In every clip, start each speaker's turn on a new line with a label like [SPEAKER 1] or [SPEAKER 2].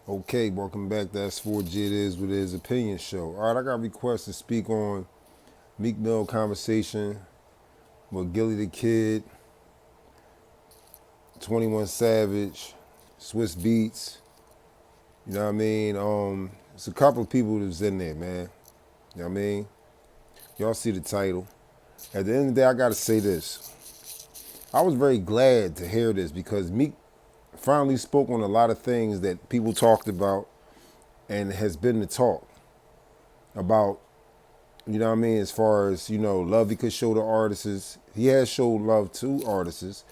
[SPEAKER 1] Okay, welcome back to S.4.G. It is what it is opinion show. All right, I got requests to speak on Meek Mill conversation with Gillie the Kid, 21 Savage, Swiss Beats. You know what I mean? It's a couple of people that's in there, man. You know what I mean? Y'all see the title. At the end of the day, I gotta say this. I was very glad to hear this because Meek finally spoke on a lot of things that people talked about and has been the talk about. You know what I mean? As far as, love he could show to artists. He has showed love to artists,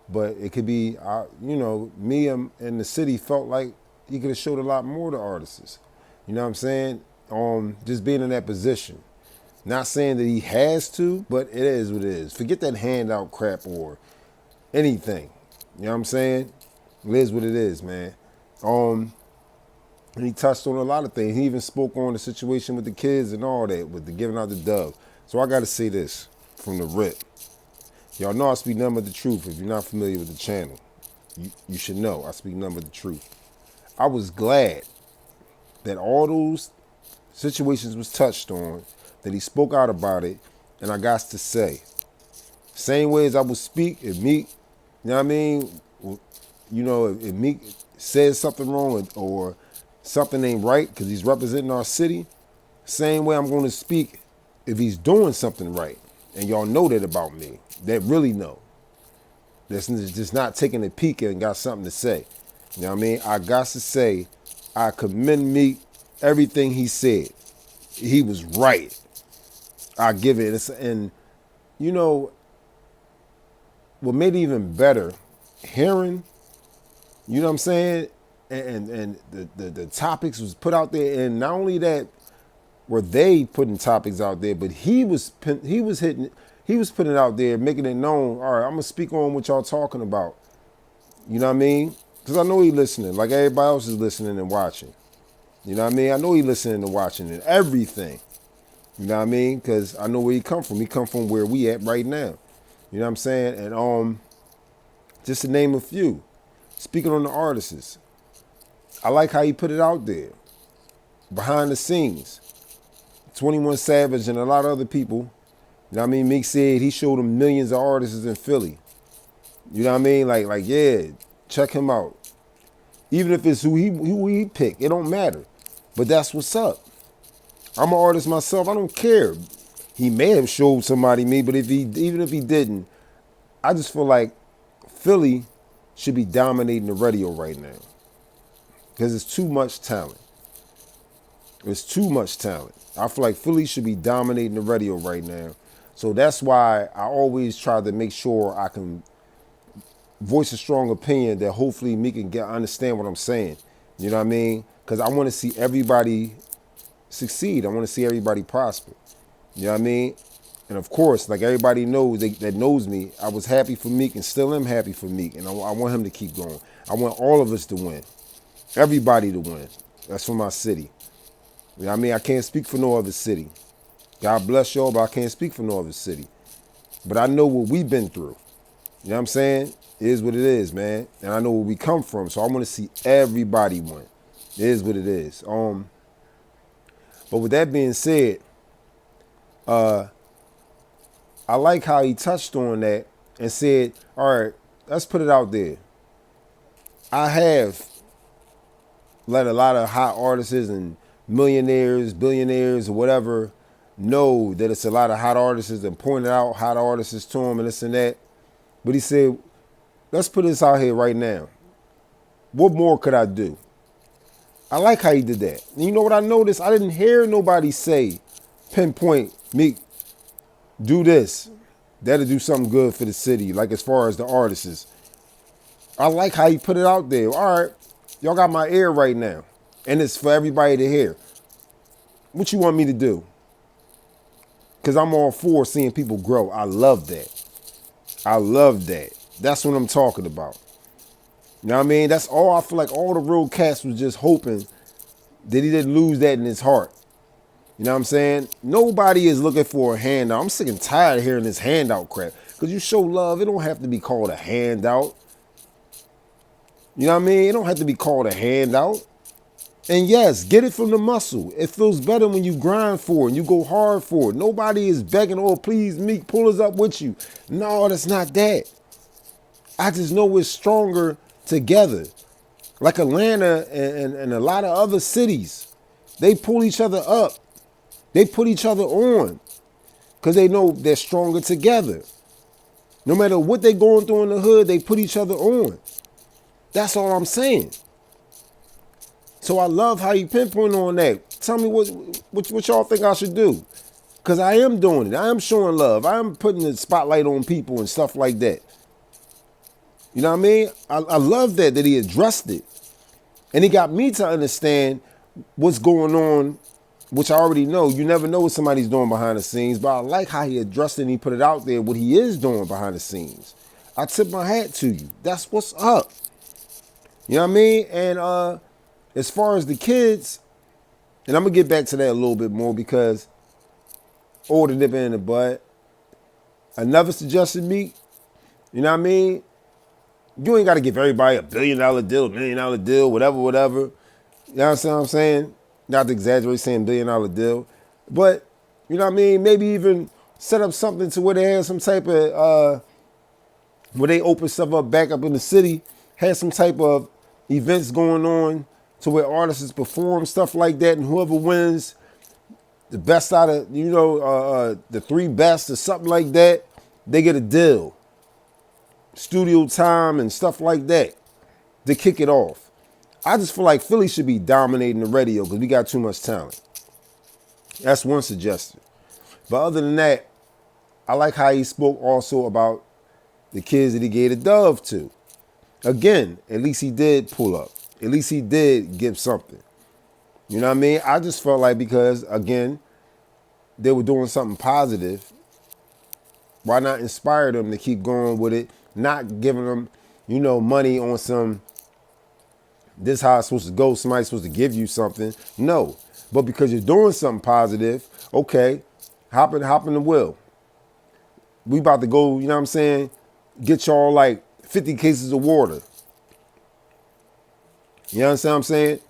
[SPEAKER 1] but it could be, me and the city felt like he could have showed a lot more to artists. You know what I'm saying? Just being in that position. Not saying that he has to, but it is what it is. Forget that handout crap or anything. You know what I'm saying? It is what it is, man. And he touched on a lot of things. He even spoke on the situation with the kids and all that, with the giving out the dove. So I got to say this from the rip. Y'all know I speak nothing but the truth. If you're not familiar with the channel, you should know I speak nothing but the truth. I was glad that all those situations was touched on, that he spoke out about it, and I got to say, same way as I would speak if Meek, you know what I mean? If Meek says something wrong or something ain't right because he's representing our city, same way I'm going to speak if he's doing something right. And y'all know that about me. That really know. That's just not taking a peek and got something to say. You know what I mean? I got to say, I commend Meek, everything he said. He was right. I give it. And, what made it even better, hearing, you know what I'm saying? And the topics was put out there, and not only that were they putting topics out there, but he was putting it out there, making it known. All right, I'm gonna speak on what y'all talking about. You know what I mean? Because I know he listening, like everybody else is listening and watching. You know what I mean? I know he listening and watching and everything. You know what I mean? Because I know where he come from. He come from where we at right now. You know what I'm saying? And just to name a few, speaking on the artists. I like how he put it out there. Behind the scenes. 21 Savage and a lot of other people. You know what I mean? Meek said he showed them millions of artists in Philly. You know what I mean? Like yeah, check him out. Even if it's who he picked, it don't matter. But that's what's up. I'm an artist myself. I don't care. He may have showed somebody me, but even if he didn't, I just feel like Philly should be dominating the radio right now. Because it's too much talent. It's too much talent. I feel like Philly should be dominating the radio right now. So that's why I always try to make sure I can voice a strong opinion that hopefully me can understand what I'm saying. You know what I mean? Because I want to see everybody succeed. I want to see everybody prosper. You know what I mean? And of course, like everybody knows that knows me, I was happy for Meek and still am happy for Meek. And I want him to keep going. I want all of us to win. Everybody to win. That's for my city. You know what I mean? I can't speak for no other city. God bless y'all, but I can't speak for no other city. But I know what we've been through. You know what I'm saying? It is what it is, man. And I know where we come from. So I want to see everybody win. It is what it is. But with that being said, I like how he touched on that and said, all right, let's put it out there. I have let a lot of hot artists and millionaires, billionaires, or whatever know that it's a lot of hot artists and pointed out hot artists to him and this and that. But he said, let's put this out here right now. What more could I do? I like how he did that. And you know what I noticed? I didn't hear nobody say, pinpoint, Meek, do this. That'll do something good for the city, like as far as the artists. I like how he put it out there. All right, y'all got my ear right now. And it's for everybody to hear. What you want me to do? Because I'm all for seeing people grow. I love that. I love that. That's what I'm talking about. You know what I mean? That's all I feel like all the real cats was just hoping that he didn't lose that in his heart. You know what I'm saying? Nobody is looking for a handout. I'm sick and tired of hearing this handout crap. Because you show love, it don't have to be called a handout. You know what I mean? It don't have to be called a handout. And yes, get it from the muscle. It feels better when you grind for it and you go hard for it. Nobody is begging, oh, please, Meek, pull us up with you. No, that's not that. I just know we're stronger together. Like Atlanta and a lot of other cities, they pull each other up. They put each other on because they know they're stronger together. No matter what they're going through in the hood, they put each other on. That's all I'm saying. So I love how you pinpoint on that. Tell me what y'all think I should do. Because I am doing it. I am showing love. I am putting the spotlight on people and stuff like that. You know what I mean? I love that he addressed it. And he got me to understand what's going on, which I already know. You never know what somebody's doing behind the scenes, but I like how he addressed it and he put it out there, what he is doing behind the scenes. I tip my hat to you. That's what's up. You know what I mean? And as far as the kids, and I'm going to get back to that a little bit more because, or the nip in the bud, another suggestion, Meek, you know what I mean? You ain't got to give everybody $1 billion deal, $1 million deal, whatever. You know what I'm saying? Not to exaggerate saying $1 billion deal. But, you know what I mean? Maybe even set up something to where they have some type of, where they open stuff up back up in the city, have some type of events going on to where artists perform, stuff like that, and whoever wins the best out of, the 3 best or something like that, they get a deal. Studio time and stuff like that to kick it off. I just feel like Philly should be dominating the radio because we got too much talent. That's one suggestion. But other than that, I like how he spoke also about the kids that he gave the dove to. Again, at least he did pull up. At least he did give something. You know what I mean? I just felt like because, again, they were doing something positive, why not inspire them to keep going with it? Not giving them, money on some, this how it's supposed to go, somebody's supposed to give you something. No. But because you're doing something positive, okay, hop in the wheel. We about to go, you know what I'm saying, get y'all like 50 cases of water. You understand what I'm saying?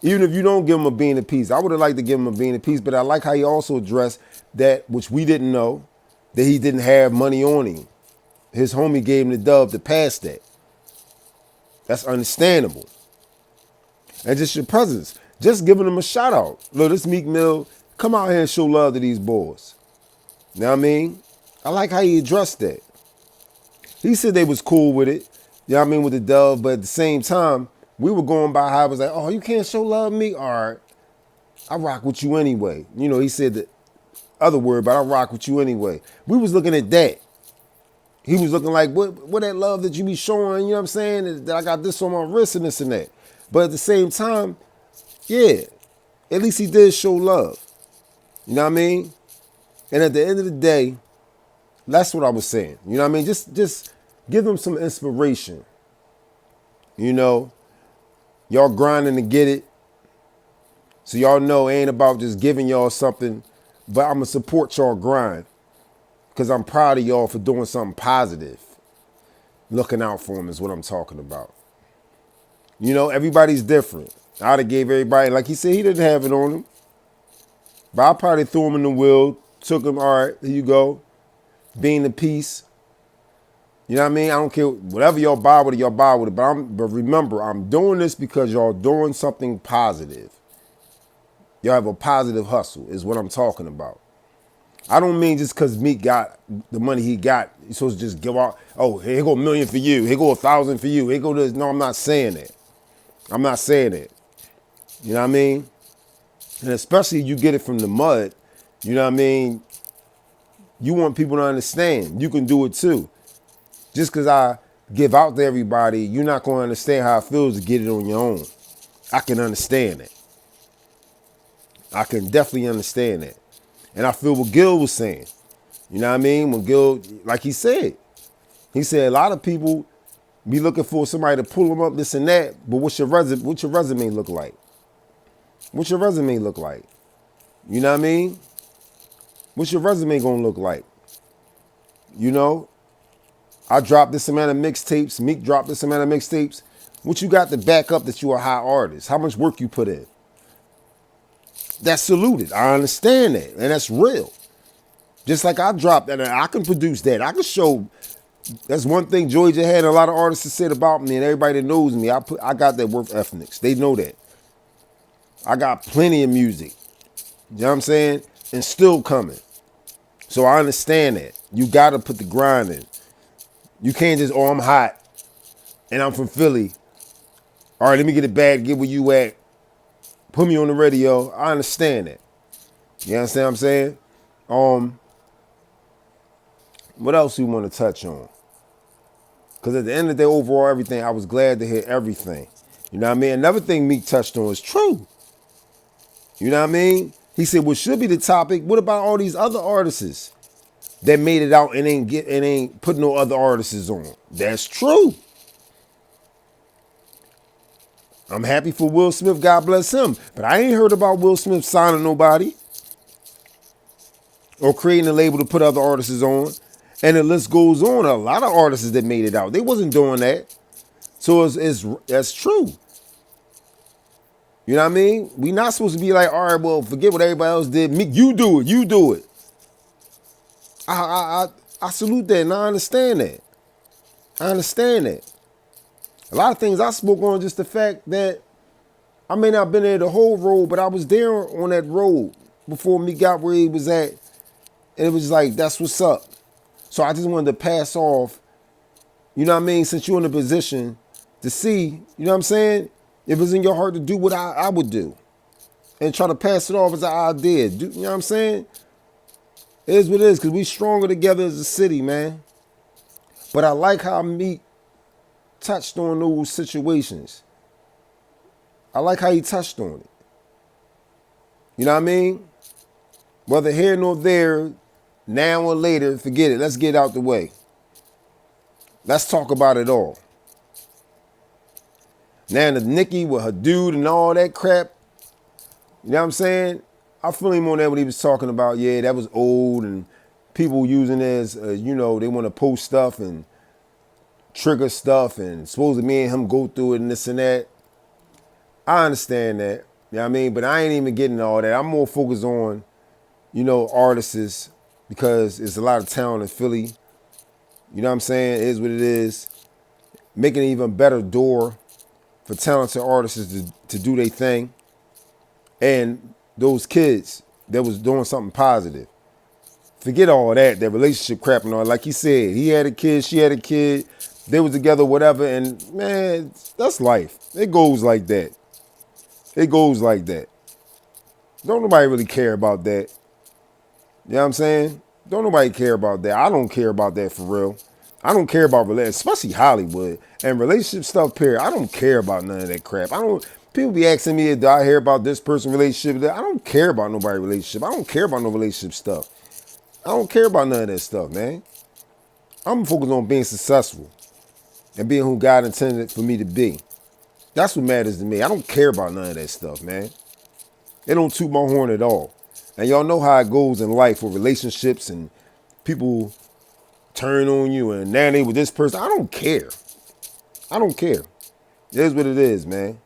[SPEAKER 1] Even if you don't give him a bean apiece, I would have liked to give him a bean apiece, but I like how he also addressed that, which we didn't know, that he didn't have money on him. His homie gave him the dove to pass that. That's understandable. And just your presence, just giving them a shout out. Look, this Meek Mill, come out here and show love to these boys. You know what I mean? I like how he addressed that. He said they was cool with it, you know what I mean, with the dove, but at the same time, we were going by how I was like, oh, you can't show love to me? All right, I rock with you anyway. He said the other word, but I rock with you anyway. We was looking at that. He was looking like, what that love that you be showing, you know what I'm saying? That I got this on my wrist and this and that. But at the same time, yeah, at least he did show love. You know what I mean? And at the end of the day, that's what I was saying. You know what I mean? Just give them some inspiration. Y'all grinding to get it. So y'all know it ain't about just giving y'all something, but I'm going to support y'all grind. Because I'm proud of y'all for doing something positive. Looking out for them is what I'm talking about. Everybody's different. I'd have gave everybody, like he said, he didn't have it on him. But I probably threw him in the wheel, took him, all right, here you go. Being the peace. You know what I mean? I don't care, whatever y'all buy with it, y'all buy with it. But remember, I'm doing this because y'all doing something positive. Y'all have a positive hustle is what I'm talking about. I don't mean just because Meek got the money he got, you're supposed to just give out, oh, here go $1 million for you, here go 1,000 for you, here go this. No, I'm not saying that. I'm not saying that. You know what I mean? And especially you get it from the mud, you know what I mean? You want people to understand. You can do it too. Just because I give out to everybody, you're not going to understand how it feels to get it on your own. I can understand that. I can definitely understand that. And I feel what Gil was saying. You know what I mean? When Gil, like he said a lot of people be looking for somebody to pull them up, this and that, but what's your resume look like? What's your resume look like? You know what I mean? What's your resume gonna look like? I dropped this amount of mixtapes, Meek dropped this amount of mixtapes. What you got to back up that you a high artist? How much work you put in? that's saluted. I understand that, and that's real. Just like I dropped that, and I can produce that. I can show. That's one thing Georgia had. A lot of artists have said about me, and everybody that knows me. I got that work ethics. They know that. I got plenty of music. You know what I'm saying? And still coming. So I understand that. You got to put the grind in. You can't just, oh, I'm hot and I'm from Philly. All right, let me get it back, get where you at. Put me on the radio. I understand that. You understand what I'm saying? What else you want to touch on? Because at the end of the day, overall, everything, I was glad to hear everything. You know what I mean? Another thing Meek touched on is true. You know what I mean? He said, what should be the topic? What about all these other artists that made it out and ain't put no other artists on? That's true. I'm happy for Will Smith, God bless him. But I ain't heard about Will Smith signing nobody or creating a label to put other artists on. And the list goes on. A lot of artists that made it out, they wasn't doing that. So that's true. You know what I mean? We not supposed to be like, all right, well, forget what everybody else did. Meek, you do it. You do it. I salute that and I understand that. I understand that. A lot of things I spoke on, just the fact that I may not have been there the whole road, but I was there on that road before Meek got where he was at. And it was like, that's what's up. So I just wanted to pass off, you know what I mean, since you're in a position to see, you know what I'm saying, if it's in your heart to do what I would do and try to pass it off as I did. You know what I'm saying? It is what it is because we stronger together as a city, man. But I like how Meek touched on those situations. I like how he touched on it. You know what I mean? Whether here nor there, now or later, forget it. Let's get out the way. Let's talk about it all. Now the Nicki with her dude and all that crap, you know what I'm saying? I feel him on that when he was talking about, yeah, that was old and people using it as, you know, they want to post stuff and trigger stuff and supposed to me and him go through it and this and that. I understand that, you know what I mean? But I ain't even getting all that. I'm more focused on, you know, artists because it's a lot of talent in Philly. You know what I'm saying? It is what it is. Making an even better door for talented artists to do their thing. And those kids that was doing something positive. Forget all that relationship crap and all. Like he said, he had a kid, she had a kid, they was together, whatever. And man, that's life. It goes like that. It goes like that. Don't nobody really care about that. You know what I'm saying? Don't nobody care about that. I don't care about that for real. I don't care about relationships, especially Hollywood and relationship stuff, period. I don't care about none of that crap. People be asking me, do I hear about this person relationship? I don't care about nobody's relationship. I don't care about no relationship stuff. I don't care about none of that stuff, man. I'm focused on being successful and being who God intended for me to be. That's what matters to me. I don't care about none of that stuff, man. It don't toot my horn at all. And y'all know how it goes in life with relationships and people turn on you and now they with this person. I don't care. I don't care. It is what it is, man.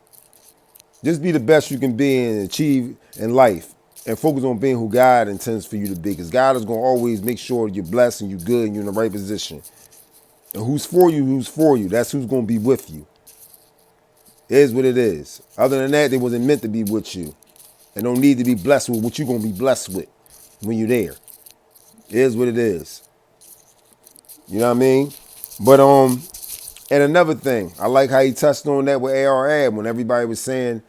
[SPEAKER 1] Just be the best you can be and achieve in life and focus on being who God intends for you to be because God is going to always make sure you're blessed and you're good and you're in the right position. And who's for you, who's for you. That's who's going to be with you. It is what it is. Other than that, they wasn't meant to be with you. And don't need to be blessed with what you're going to be blessed with when you're there. It is what it is. You know what I mean? But, and another thing, I like how he touched on that with AR-AB when everybody was saying,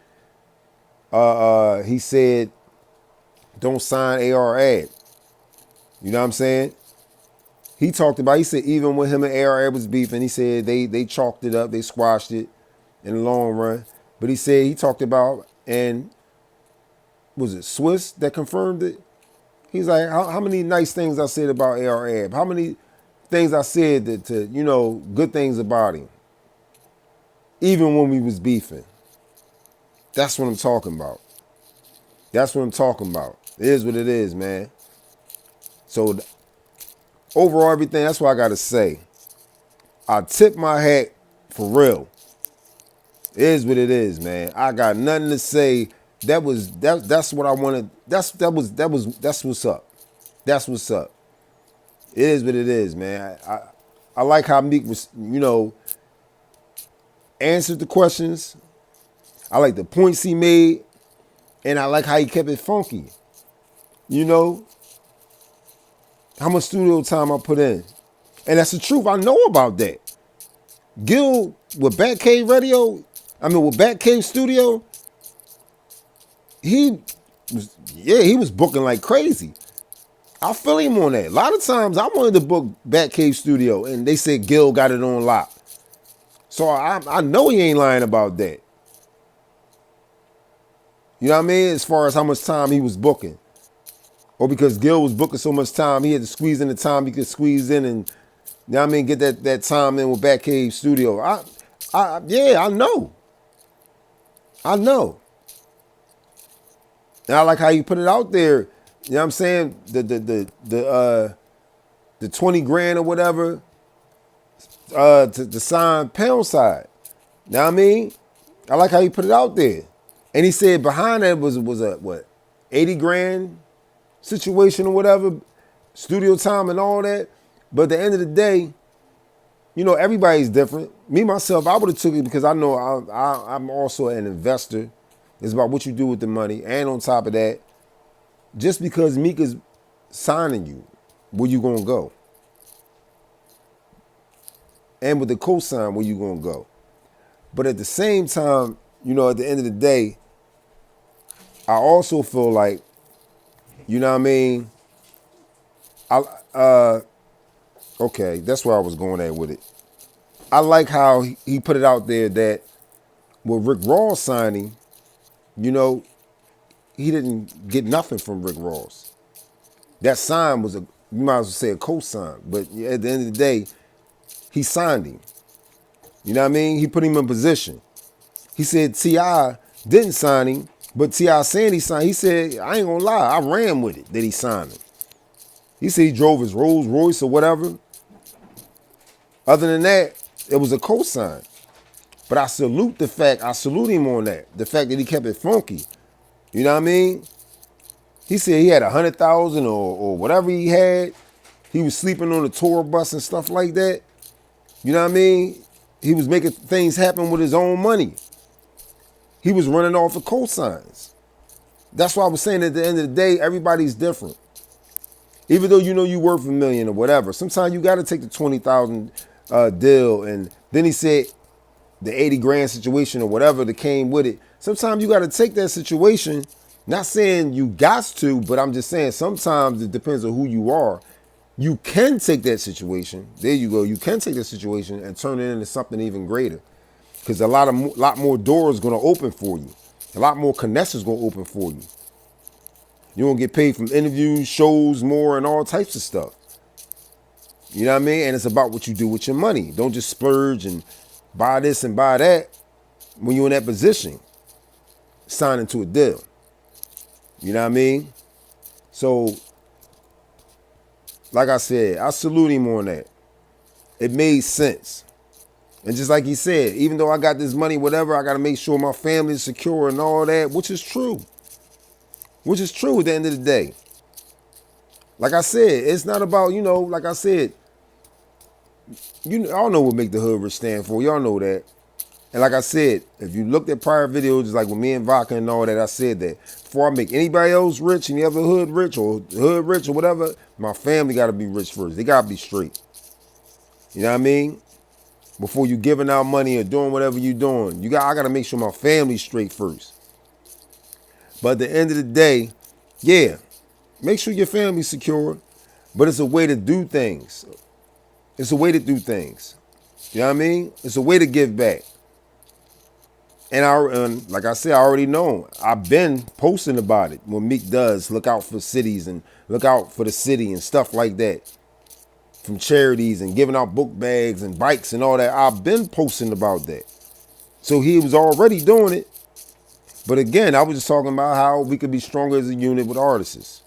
[SPEAKER 1] he said, don't sign AR-AB. You know what I'm saying? He said even when him and AR-AB was beefing, he said they chalked it up, they squashed it in the long run. But he said he talked about, and was it Swiss that confirmed it? He's like, how many nice things I said about AR-AB? How many things I said good things about him? Even when we was beefing. That's what I'm talking about. That's what I'm talking about. It is what it is, man. So overall, everything, that's what I got to say. I tip my hat for real. It is what it is, man. I got nothing to say That's what I wanted. That's what's up. That's what's up. It is what it is, man. I like how Meek was, answered the questions. I like the points he made, and I like how he kept it funky. You know, how much studio time I put in. And that's the truth. I know about that. Gil with Batcave Radio, with Batcave Studio, he was booking like crazy. I feel him on that. A lot of times I wanted to book Batcave Studio and they said Gil got it on lock. So I know he ain't lying about that. You know what I mean? As far as how much time he was booking. Or because Gil was booking so much time, he had to squeeze in the time he could squeeze in and, you know what I mean, get that time in with Batcave Studio. I know. I know. And I like how you put it out there. You know what I'm saying? The 20 grand or whatever to sign Pound Side. You know what I mean? I like how you put it out there. And he said behind that was a, 80 grand situation or whatever, studio time and all that. But at the end of the day, everybody's different. Me, myself, I would have took it because I know I'm also an investor. It's about what you do with the money. And on top of that, just because Meek is signing you, where you gonna go? And with the cosign, where you gonna go? But at the same time, at the end of the day, I also feel like, you know what I mean? Okay, that's where I was going at with it. I like how he put it out there that with Rick Ross signing, he didn't get nothing from Rick Ross. That sign was you might as well say a co-sign. But at the end of the day, he signed him. You know what I mean? He put him in position. He said T.I. didn't sign him, but T.I. saying he signed. He said, I ain't gonna lie, I ran with it that he signed him. He said he drove his Rolls Royce or whatever. Other than that, it was a co-sign. But I salute him on that. The fact that he kept it funky. You know what I mean? He said he had 100,000 or whatever he had. He was sleeping on the tour bus and stuff like that. You know what I mean? He was making things happen with his own money. He was running off the cosigns. That's why I was saying at the end of the day, everybody's different. Even though you worth $1 million or whatever, sometimes you got to take the 20,000 deal. And then he said the 80 grand situation or whatever that came with it. Sometimes you got to take that situation. Not saying you got to, but I'm just saying sometimes it depends on who you are. You can take that situation. There you go. You can take that situation and turn it into something even greater. Because a lot more doors going to open for you. A lot more connections going to open for you. You're going to get paid from interviews, shows, more, and all types of stuff. You know what I mean? And it's about what you do with your money. Don't just splurge and buy this and buy that when you're in that position. Signing to a deal. You know what I mean? So, like I said, I salute him on that. It made sense. And just like he said, even though I got this money, whatever, I got to make sure my family is secure and all that, which is true. Which is true at the end of the day. Like I said, it's not about, like I said, y'all know what Make the Hood Rich stand for. Y'all know that. And like I said, if you looked at prior videos, just like with me and Vodka and all that, I said that before I make anybody else rich, any other hood rich or whatever, my family got to be rich first. They got to be straight. You know what I mean? Before you giving out money or doing whatever you doing, I got to make sure my family's straight first. But at the end of the day, yeah, make sure your family's secure, but it's a way to do things. It's a way to do things. You know what I mean? It's a way to give back. And like I said, I already know. I've been posting about it. When Meek does, look out for cities and look out for the city and stuff like that. From charities and giving out book bags and bikes and all that. I've been posting about that. So he was already doing it. But again, I was just talking about how we could be stronger as a unit with artists.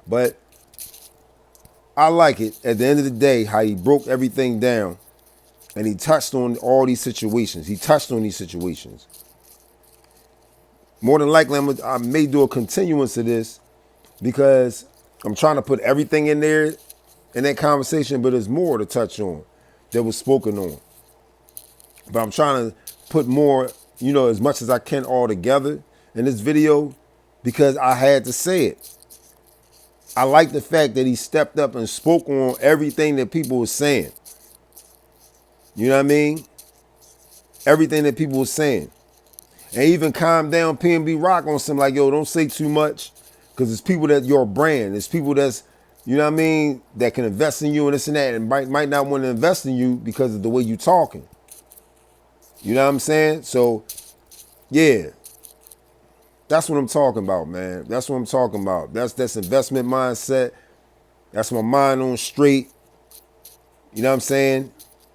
[SPEAKER 1] But I like it at the end of the day how he broke everything down. And he touched on all these situations. He touched on these situations. More than likely, I may do a continuance of this because I'm trying to put everything in there in that conversation, but there's more to touch on that was spoken on. But I'm trying to put more, as much as I can all together in this video because I had to say it. I like the fact that he stepped up and spoke on everything that people were saying. You know what I mean? Everything that people were saying. And even calm down PNB Rock on some like, yo, don't say too much. Because it's people that your brand. It's people that's, you know what I mean, that can invest in you and this and that and might not want to invest in you because of the way you talking. You know what I'm saying? So, yeah. That's what I'm talking about, man. That's what I'm talking about. That's investment mindset. That's my mind on straight. You know what I'm saying?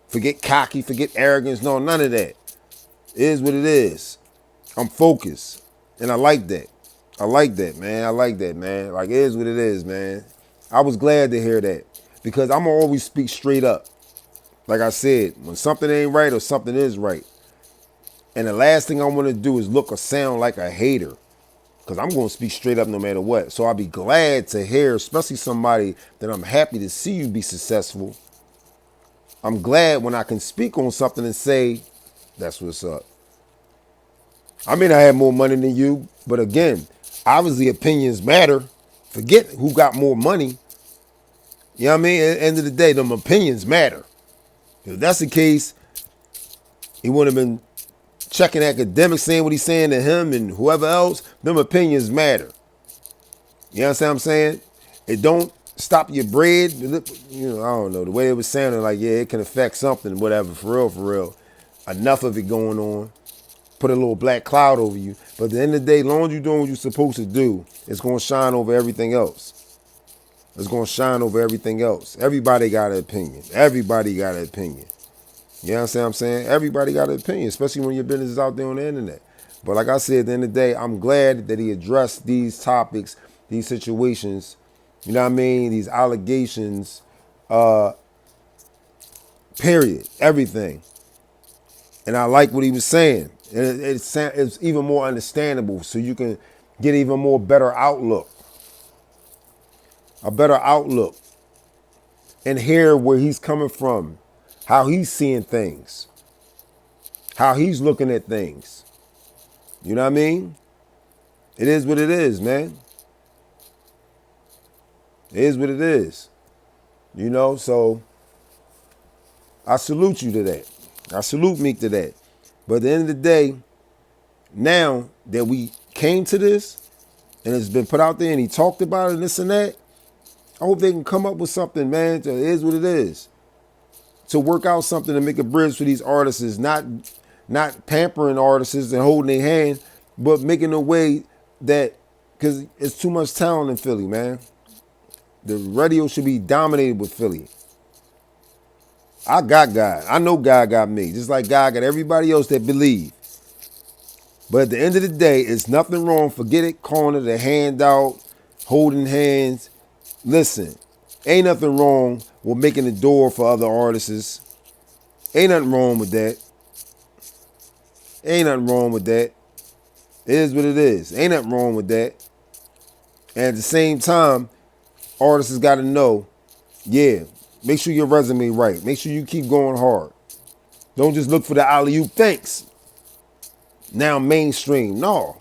[SPEAKER 1] Forget cocky, forget arrogance. No, none of that. It is what it is. I'm focused. And I like that. I like that, man. I like that, man. Like, it is what it is, man. I was glad to hear that. Because I'm going to always speak straight up. Like I said, when something ain't right or something is right. And the last thing I want to do is look or sound like a hater. Because I'm going to speak straight up no matter what. So I'll be glad to hear, especially somebody that I'm happy to see you be successful. I'm glad when I can speak on something and say, that's what's up. I mean, I have more money than you. But again, obviously opinions matter. Forget who got more money. You know what I mean? At the end of the day, them opinions matter. If that's the case, he would have been checking academics, saying what he's saying to him and whoever else. Them opinions matter. You understand what I'm saying? It don't stop your bread. I don't know. The way it was sounding like, yeah, it can affect something, whatever, for real, for real. Enough of it going on. Put a little black cloud over you. But at the end of the day, as long as you're doing what you're supposed to do, it's going to shine over everything else. It's going to shine over everything else. Everybody got an opinion. Everybody got an opinion. You understand what I'm saying? Everybody got an opinion, especially when your business is out there on the internet. But like I said, at the end of the day, I'm glad that he addressed these topics, these situations, you know what I mean? These allegations, period, everything. And I like what he was saying. And it's even more understandable so you can get even more better outlook. A better outlook. And hear where he's coming from. How he's seeing things. How he's looking at things. You know what I mean? It is what it is, man. It is what it is. You know, so I salute you to that. I salute Meek to that. But at the end of the day, now that we came to this and it's been put out there and he talked about it and this and that, I hope they can come up with something, man. It is what it is. To work out something to make a bridge for these artists, not pampering artists and holding their hand, but making a way that, because it's too much talent in Philly, man. The radio should be dominated with Philly. I got God. I know God got me. Just like God got everybody else that believe. But at the end of the day, it's nothing wrong. Forget it, calling it a handout, holding hands. Listen, ain't nothing wrong with making a door for other artists. Ain't nothing wrong with that. Ain't nothing wrong with that. It is what it is. Ain't nothing wrong with that. And at the same time, artists got to know, yeah, make sure your resume right. Make sure you keep going hard. Don't just look for the alley-oop. Thanks. Now mainstream. No.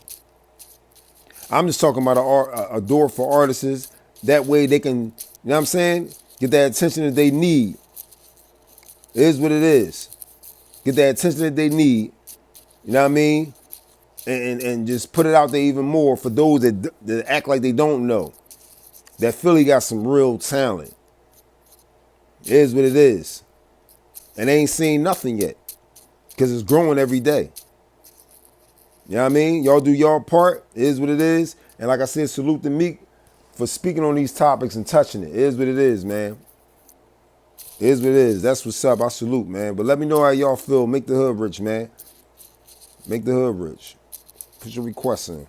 [SPEAKER 1] I'm just talking about a door for artists. That way they can, you know what I'm saying? Get that attention that they need. It is what it is. Get that attention that they need. You know what I mean? And just put it out there even more for those that act like they don't know. That Philly got some real talent. It is what it is. And they ain't seen nothing yet. Because it's growing every day. You know what I mean? Y'all do your part. It is what it is. And like I said, salute to Meek for speaking on these topics and touching it. It is what it is, man. It is what it is. That's what's up. I salute, man. But let me know how y'all feel. Make the hood rich, man. Make the hood rich. Put your requests in.